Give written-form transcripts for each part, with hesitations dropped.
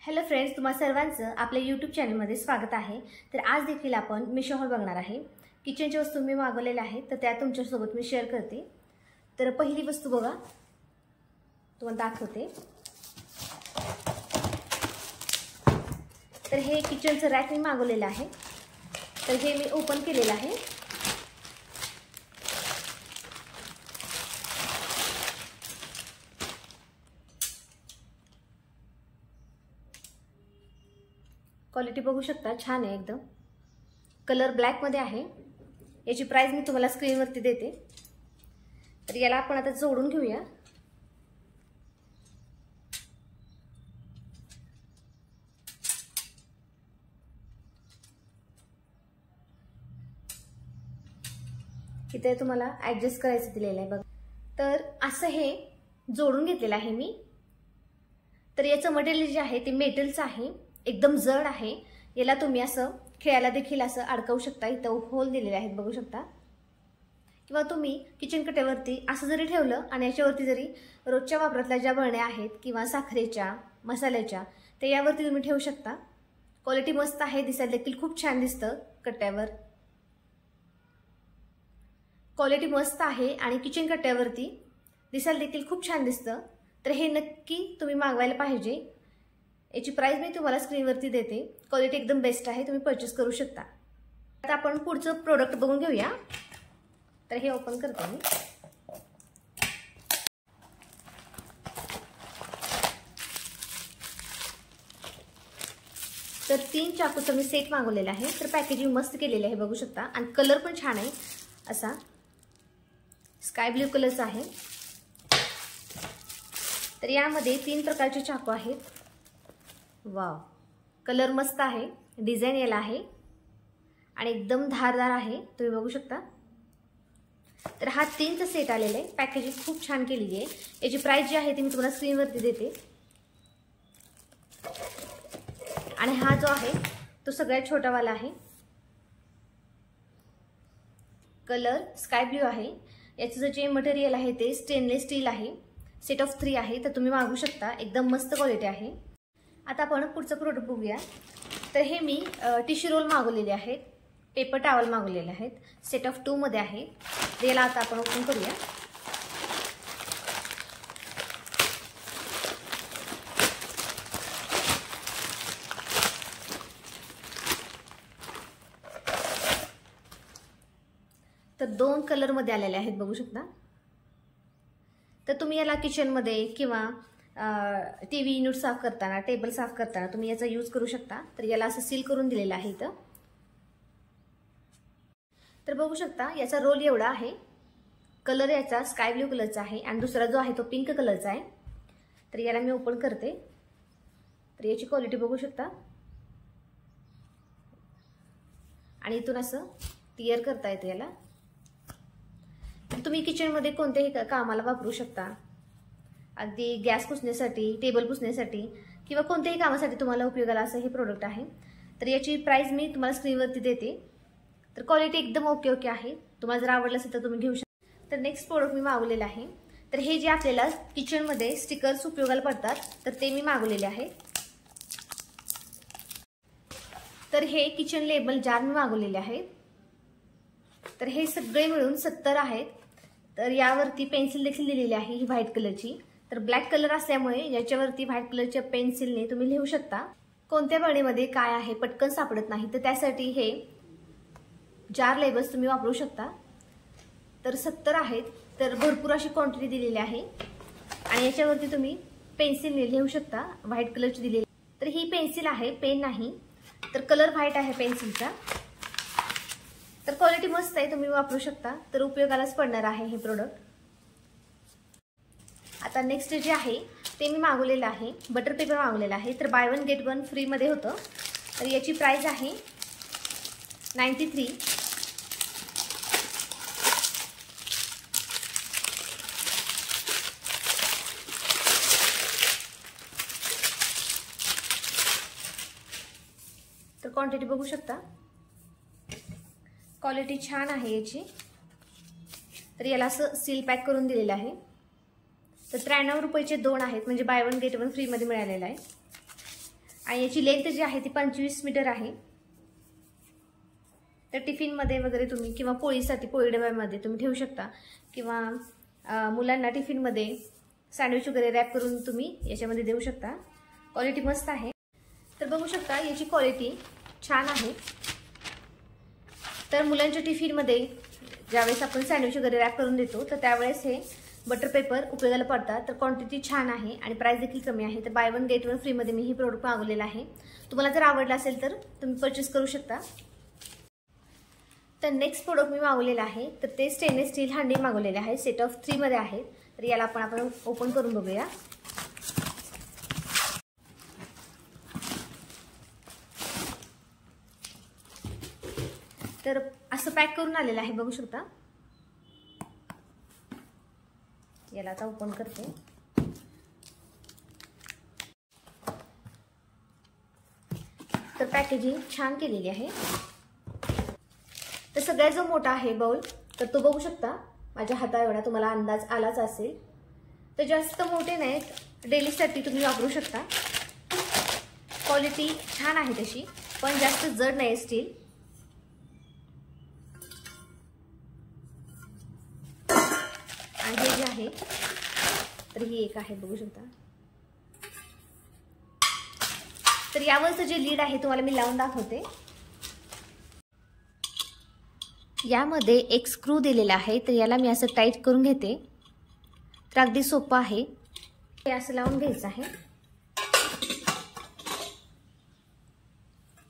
Hello friends, तुम्हा सर्वांचं आपल्या यूट्यूब चॅनलमध्ये स्वागत आहे। तर आज देखील आपण मिशो हॉल बघणार आहे। किचनची वस्तू मी मागवलेल्या आहेत तर त्या तुमच्यासोबत मी शेअर करते। तर पहिली वस्तू बघा, तुम्हाला दाखवते। तर हे किचनचं रॅक मी मागवलेलं आहे। तर हे मी ओपन केलेलं आहे। क्वालिटी बघू शकता, छान आहे एकदम। कलर ब्लॅक मध्ये आहे। याची प्राइस मी तुम्हाला स्क्रीनवरती देते। तर याला आपण आता जोडून घेऊया। इथे तुम्हाला ऍडजस्ट करायचं दिलेलं आहे बघा। तर असं हे जोडून घेतलेलं आहे मी। तर याचं मटेरियल जे आहे ते मेटलचं आहे, एकदम जड आहे। याला तुम्ही असं खेळायला देखील असं अडकवू शकता। इथं होल दिलेले आहेत बघू शकता। किंवा तुम्ही किचन कट्यावरती असं जरी ठेवलं आणि याच्यावरती जरी रोजच्या वापरातल्या ज्या बरण्या आहेत किंवा साखरेच्या, मसाल्याच्या, ते यावरती तुम्ही ठेवू शकता। क्वालिटी मस्त आहे, दिसायला देखील खूप छान दिसतं कट्ट्यावर। क्वालिटी मस्त आहे आणि किचन कट्ट्यावरती दिसायला देखील खूप छान दिसतं। तर हे नक्की तुम्ही मागवायला पाहिजे। याची प्राइस मी तुम्हाला स्क्रीनवरती देते। क्वालिटी एकदम बेस्ट आहे, तुम्ही परचेस करू शकता। आता आपण पुढचं प्रोडक्ट बघून घेऊया। तर हे ओपन करते मी। तर 3 चाकूचा मी सेट मागवलेला आहे। तर पॅकेजिंग मस्त केलेली आहे बघू शकता आणि कलर पण छान आहे, असा स्काय ब्लू कलरचा आहे। तर यामध्ये 3 प्रकारचे चाकू आहेत। वाव, कलर मस्त आहे, डिझाइन याला आहे आणि एकदम धारदार आहे, तुम्ही बघू शकता। तर हा 3चा सेट आलेला आहे। पॅकेजिंग खूप छान केलेली आहे। याची प्राइस जी आहे ती मी तुम्हाला स्क्रीनवरती देते। आणि हा जो आहे तो सगळ्यात छोटावाला आहे। कलर स्काय ब्लू आहे। याचं जे मटेरियल आहे ते स्टेनलेस स्टील आहे। सेट ऑफ 3 आहे, तर तुम्ही मागवू शकता। एकदम मस्त क्वालिटी आहे। आता आपण पुढचं प्रोडक्ट बघूया। तर हे मी टिश्यू रोल मागवलेले आहेत, पेपर टॉवल मागवलेले आहेत, सेट ऑफ 2 मध्ये आहे। याला आता आपण ओपन करूया। तर 2 कलर मध्ये आलेले आहेत बघू शकता। तर तुम्ही याला किचन मध्ये किंवा टीव्ही युनिट साफ करताना, टेबल साफ करताना तुम्ही याचा यूज करू शकता। तर याला असं सील करून दिलेलं आहे इथं। तर बघू शकता याचा रोल एवढा आहे। कलर याचा स्काय ब्लू कलरचा आहे आणि दुसरा जो आहे तो पिंक कलरचा आहे। तर याला मी ओपन करते। तर याची क्वालिटी बघू शकता आणि इथून असं टियर करता येते याला। तुम्ही किचन मध्ये कोणत्याही कामाला वापरू शकता। अगदी गॅस पुसण्यासाठी, टेबल पुसण्यासाठी किंवा कोणत्याही कामासाठी तुम्हाला उपयोगाला असं हे प्रोडक्ट आहे। तर याची प्राइस मी तुम्हाला स्क्रीनवरती देते। तर क्वालिटी एकदम ओके आहे। तुम्हाला जर आवडलं असेल तर तुम्ही घेऊ शकता। तर नेक्स्ट प्रोडक्ट मी मागवलेलं आहे। तर हे जे आपल्याला किचन मध्ये स्टिकर्स उपयोगाला पडतात तर ते मी मागवलेले आहे। तर हे किचन लेबल जार मी मागवलेले आहेत। तर हे सगळे मिळून 70 आहेत। तर यावरती पेन्सिल देखील दिलेली आहे, ही व्हाईट कलरची। तर ब्लॅक कलर असल्यामुळे याच्यावरती व्हाईट कलरच्या पेन्सिलने तुम्ही लिहू शकता। कोणत्या बरणीमध्ये काय आहे पटकन सापडत नाही, तर त्यासाठी हे जार लेबल्स तुम्ही वापरू शकता। तर 70 आहेत, तर भरपूर अशी क्वांटिटी दिलेली आहे आणि याच्यावरती तुम्ही पेन्सिलने लिहू शकता, व्हाईट कलरची दिलेली। तर ही पेन्सिल आहे, पेन नाही। तर कलर व्हाईट आहे पेन्सिलचा। तर क्वालिटी मस्त आहे, तुम्ही वापरू शकता। तर उपयोगालाच पडणार आहे हे प्रोडक्ट। आता नेक्स्ट जे आहे ते मी मागवलेलं आहे, बटर पेपर मागवलेला आहे। तर बाय 1 गेट 1 फ्री मध्ये होतं। तर याची प्राइस आहे 93। तर क्वांटिटी बघू शकता, क्वालिटी छान आहे याची। तर याला असं सील पॅक करून दिलेलं आहे। तर 93 रुपयाचे 2 आहेत, म्हणजे बाय 1 गेट 1 फ्री मध्ये मिळालेला आहे। आणि याची लेंथ जी आहे ती 25 मीटर आहे। तर टिफिनमध्ये वगैरे तुम्ही किंवा पोळीसाठी पोळी डब्यामध्ये तुम्ही ठेवू शकता किंवा मुलांना टिफिनमध्ये सँडविच वगैरे रॅप करून तुम्ही याच्यामध्ये देऊ शकता। क्वालिटी मस्त आहे। तर बघू शकता याची क्वालिटी छान आहे। तर मुलांच्या टिफिनमध्ये ज्यावेळेस आपण सँडविच वगैरे रॅप करून देतो तर त्यावेळेस हे बटर पेपर उपयोगाला पडतात। तर क्वांटिटी छान आहे आणि प्राइस देखील कमी आहे। तर by one get one free मध्ये मी ही प्रोडक्ट मागवलेलं आहे। तुम्हाला जर आवडलं असेल तर तुम्ही परचेस करू शकता। तर नेक्स्ट प्रोडक्ट मी मागवलेलं आहे तर ते स्टेनलेस स्टील हांडी मागवलेले आहे। सेट ऑफ 3 मध्ये आहे। तर याला आपण ओपन करून बघूया। तर असं पॅक करून आलेलं आहे, बघू शकता। याला आता ओपन करते। तर पॅकेजिंग छान केलेली आहे। तर सगळ्यात जो मोठा आहे बाउल तर तो बघू शकता, माझ्या हाता एवढा तुम्हाला अंदाज आलाच असेल। तर जास्त मोठे नाहीत, डेलीसाठी तुम्ही वापरू शकता। क्वालिटी छान आहे तशी, पण जास्त जड नाही स्टील। आणि हे जे आहे तर ही एक आहे, बघू शकता। तर यावरचं जे लीड आहे तुम्हाला मी लावून दाखवते। यामध्ये एक स्क्रू दिलेला आहे, तर याला मी असं टाईट करून घेते। तर अगदी सोपं आहे, हे असं लावून घ्यायचं आहे।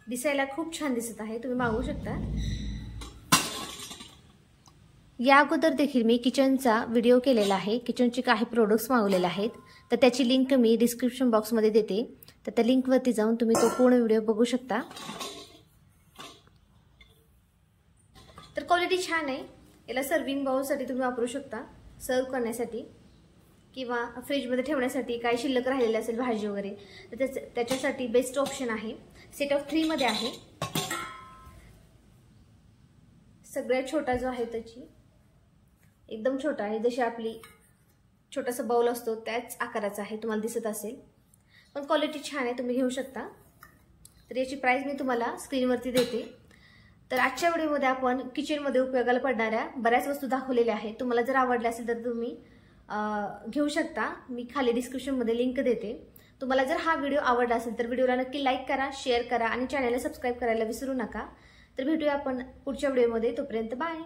दिसायला खूप छान दिसत आहे, तुम्ही मागवू शकता। या अगोदर देखील मी किचनचा व्हिडिओ केलेला आहे, किचनचे काही प्रोडक्ट्स मागवलेले आहेत। तर त्याची लिंक मी डिस्क्रिप्शन बॉक्समध्ये देते, तर त्या लिंकवरती जाऊन तुम्ही तो पूर्ण व्हिडिओ बघू शकता। तर क्वालिटी छान आहे। याला सर्विंग बाउलसाठी तुम्ही वापरू शकता, सर्व करण्यासाठी किंवा फ्रीजमध्ये ठेवण्यासाठी, काही शिल्लक राहिलेले असेल भाजी वगैरे तर त्याच्यासाठी बेस्ट ऑप्शन आहे। सेट ऑफ 3 मध्ये आहे। सगळ्यात छोटा जो आहे त्याची एकदम छोटा आहे, जशी आपली छोटासा बाउल असतो त्याच आकाराचा आहे, तुम्हाला दिसत असेल। पण क्वालिटी छान आहे, तुम्ही घेऊ शकता। तर याची प्राइस मी तुम्हाला स्क्रीनवरती देते। तर आजच्या व्हिडिओमध्ये आपण किचनमध्ये उपयोगाला पडणाऱ्या बऱ्याच वस्तू दाखवलेल्या आहेत। तुम्हाला जर आवडल्या असेल तर तुम्ही घेऊ शकता, मी खाली डिस्क्रिप्शनमध्ये लिंक देते। तुम्हाला जर हा व्हिडिओ आवडला असेल तर व्हिडिओला नक्की लाईक करा, शेअर करा आणि चॅनलला सबस्क्राईब करायला विसरू नका। तर भेटूया आपण पुढच्या व्हिडिओमध्ये, तोपर्यंत बाय।